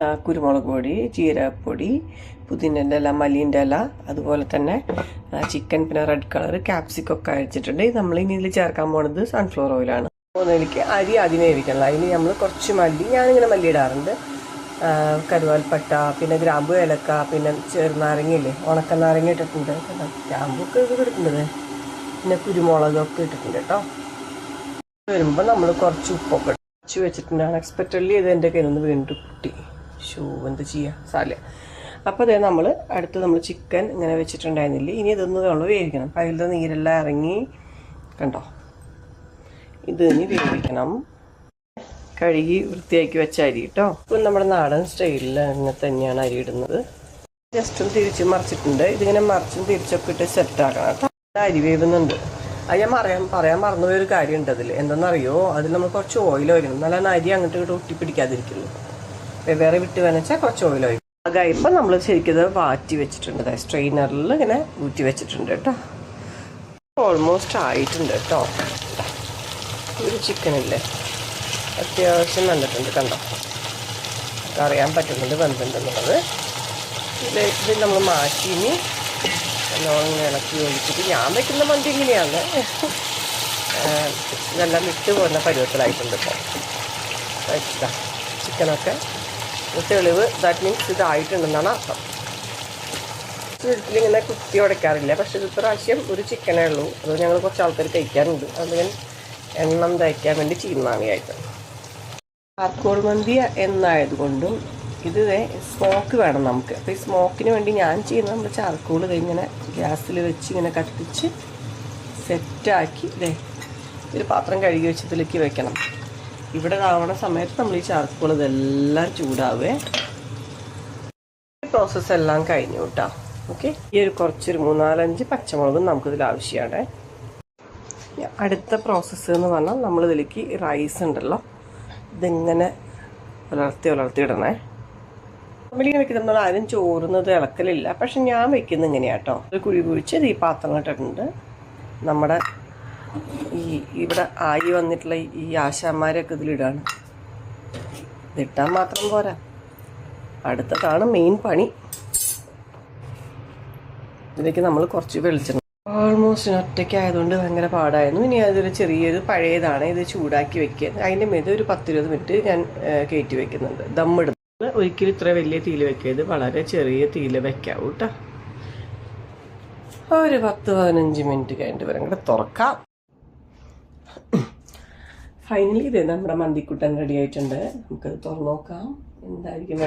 കുരുമുളക് പൊടി, ജീരകപ്പൊടി, പുതിനൻ്റെ ഇല, മല്ലിൻ്റെ ഇല, അതുപോലെ തന്നെ ചിക്കൻ, പിന്നെ റെഡ് കളർ ക്യാപ്സിക്കൊക്കെ അയച്ചിട്ടുണ്ട്. നമ്മൾ ഇനി ഇതിൽ ചേർക്കാൻ പോകുന്നത് സൺഫ്ലവർ ഓയിലാണ്. പോകുന്നതിലേക്ക് അരി ആദ്യം വേവിക്കണം. അതിന് നമ്മൾ കുറച്ച് മല്ലി, ഞാനിങ്ങനെ മല്ലി ഇടാറുണ്ട്, കരുവാൽപ്പട്ട, പിന്നെ ഗ്രാമ്പു, ഏലക്ക, പിന്നെ ചെറുനാരങ്ങയില്ലേ, ഉണക്കനാരങ്ങ ഇട്ടിട്ടുണ്ട്, ഗ്രാമ്പൊക്കെ ഇത് ഇട്ടിട്ടുണ്ട്, പിന്നെ കുരുമുളകൊക്കെ ഇട്ടിട്ടുണ്ട് കേട്ടോ. വരുമ്പോൾ നമ്മൾ കുറച്ച് ഉപ്പൊക്കെ ഇട്ട് വെച്ചിട്ടുണ്ട്. അൺഎക്സ്പെക്റ്റഡ്ലി ഇത് എൻ്റെ കയ്യിൽ നിന്ന് വീണ്ടും കുട്ടി എന്ത് ചെയ്യുക സാല. അപ്പോൾ അതേ നമ്മൾ നമ്മൾ ചിക്കൻ ഇങ്ങനെ വെച്ചിട്ടുണ്ടായിരുന്നില്ലേ, ഇനി ഇതൊന്ന് നമ്മൾ വേവിക്കണം. അപ്പം അതിൻ്റെ നീരെല്ലാം ഇറങ്ങി കണ്ടോ, ഇത് ഇനി വേവിക്കണം. കഴുകി വൃത്തിയാക്കി വെച്ച അരി കേട്ടോ. ഇപ്പം നമ്മുടെ നാടൻ സ്റ്റൈലിൽ അങ്ങനെ തന്നെയാണ് അരി ഇടുന്നത്. ജസ്റ്റ് ഒന്ന് തിരിച്ച് മറിച്ചിട്ടുണ്ട്. ഇതിങ്ങനെ മറിച്ചും തിരിച്ചൊക്കെ ഇട്ട് സെറ്റാക്കണം കേട്ടോ. അരി വേവുന്നുണ്ട്. അത് ഞാൻ പറയാൻ മറന്നുപോയൊരു കാര്യമുണ്ട് അതിൽ. എന്തെന്നറിയോ, അതിൽ നമ്മൾ കുറച്ച് ഓയിൽ ഒഴിക്കണം, എന്നാലും അരി അങ്ങോട്ട് ഇങ്ങോട്ട് ഒട്ടിപ്പിടിക്കാതിരിക്കുള്ളൂ. വേറെ വിട്ട് വേണമെച്ചാൽ കുറച്ച് ഓയിൽ ഒഴിക്കും. ഇപ്പം നമ്മൾ ശരിക്കും വാറ്റി വെച്ചിട്ടുണ്ട്, സ്ട്രെയിനറിൽ ഇങ്ങനെ ഊറ്റി വെച്ചിട്ടുണ്ട് കേട്ടോ. ഓൾമോസ്റ്റ് ആയിട്ടുണ്ട് കേട്ടോ. ഒരു ചിക്കനില്ലേ അത്യാവശ്യം വന്നിട്ടുണ്ട് കണ്ടോ, അറിയാൻ പറ്റുന്നുണ്ട് വെന്തിട്ടുണ്ടെന്നുള്ളത്. ഇത് നമ്മൾ മാറ്റി ഇനി നല്ലോണം ഇളക്കി ഒഴിച്ചിട്ട്, ഞാൻ വയ്ക്കുന്ന മന്തി ഇങ്ങനെയാണ്, ഇതെല്ലാം വിട്ട് പോകുന്ന പരുവത്തിലായിട്ടുണ്ട് ഇപ്പോൾ. ചിക്കനൊക്കെ തെളിവ്, ദാറ്റ് മീൻസ് ഇതായിട്ടുണ്ടെന്നാണ് അർത്ഥം. വീട്ടിലിങ്ങനെ കുത്തി ഉടയ്ക്കാറില്ല, പക്ഷെ ഇത് പ്രാവശ്യം ഒരു ചിക്കനേ ഉള്ളൂ. അത് ഞങ്ങൾ കുറച്ച് ആൾക്കാർ കഴിക്കാറുണ്ട്. അത് ഞാൻ എണ്ണം തയ്ക്കാൻ വേണ്ടി ചെയ്യുന്നതാണ് ഈ ഐറ്റം. ചാർക്കോൾ മന്തി എന്നായതുകൊണ്ടും ഇത് സ്മോക്ക് വേണം നമുക്ക്. അപ്പോൾ ഈ സ്മോക്കിന് വേണ്ടി ഞാൻ ചെയ്യുന്നത്, നമ്മൾ ചാർക്കോൾ ഇങ്ങനെ ഗ്യാസിൽ വെച്ച് ഇങ്ങനെ കത്തിച്ച് സെറ്റാക്കി ഒരു പാത്രം കഴുകി വെച്ചതിലേക്ക് വെക്കണം. ഇവിടെ ആവണ സമയത്ത് നമ്മൾ ഈ ചാർക്കോൾ ഇതെല്ലാം ചൂടാവേ. പ്രോസസ്സ് എല്ലാം കഴിഞ്ഞു കേട്ടോ. ഓക്കെ, ഈ കുറച്ചൊരു 3-4-5 പച്ചമുളകും നമുക്കിതിൽ ആവശ്യമാണ്. അടുത്ത പ്രോസസ്സ് എന്ന് പറഞ്ഞാൽ നമ്മളിതിലേക്ക് റൈസ് ഉണ്ടല്ലോ, ഇതിങ്ങനെ ഉലർത്തി ഇടണേ. നമ്മളിങ്ങനെ വെക്കുന്നത്, നമ്മൾ ആരും ചോറുന്നത് ഇളക്കലില്ല, പക്ഷെ ഞാൻ വെക്കുന്നത് ഇങ്ങനെയാണ് കേട്ടോ. ഒരു കുഴി കുഴിച്ച് ഈ പാത്രം ഇട്ടിട്ടുണ്ട്. നമ്മുടെ ഇവിടെ ആയി വന്നിട്ടുള്ള ഈ ആശാന്മാരൊക്കെ ഇതിലിടാണ്. ഇതിട്ടാൽ മാത്രം പോരാ, അടുത്തതാണ് മെയിൻ പണി. ഇതിലേക്ക് നമ്മൾ കുറച്ച് വെളിച്ചെണ്ണ, ഓൾമോസ്റ്റ് ഒറ്റയ്ക്ക് ആയതുകൊണ്ട് ഭയങ്കര പാടായിരുന്നു. ഇനി അതൊരു ചെറിയൊരു പഴയതാണ്, ഇത് ചൂടാക്കി വെക്കുക. അതിൻ്റെ മേത് ഒരു 10-20 മിനിറ്റ് ഞാൻ കയറ്റി വെക്കുന്നുണ്ട്. ദമ്മിടുന്നത് ഒരിക്കലും ഇത്ര വലിയ തീയിൽ വെക്കരുത്, വളരെ ചെറിയ തീയിൽ വെക്കാം കേട്ടോ. ഒരു 10-15 മിനിറ്റ് കഴിഞ്ഞിട്ട് വരെ കൂടെ തുറക്കാം. ഫൈനലി ഇത് നമ്മുടെ മന്തിക്കുട്ടൻ റെഡി ആയിട്ടുണ്ട്. നമുക്കത് തുറന്നു നോക്കാം എന്തായിരിക്കും.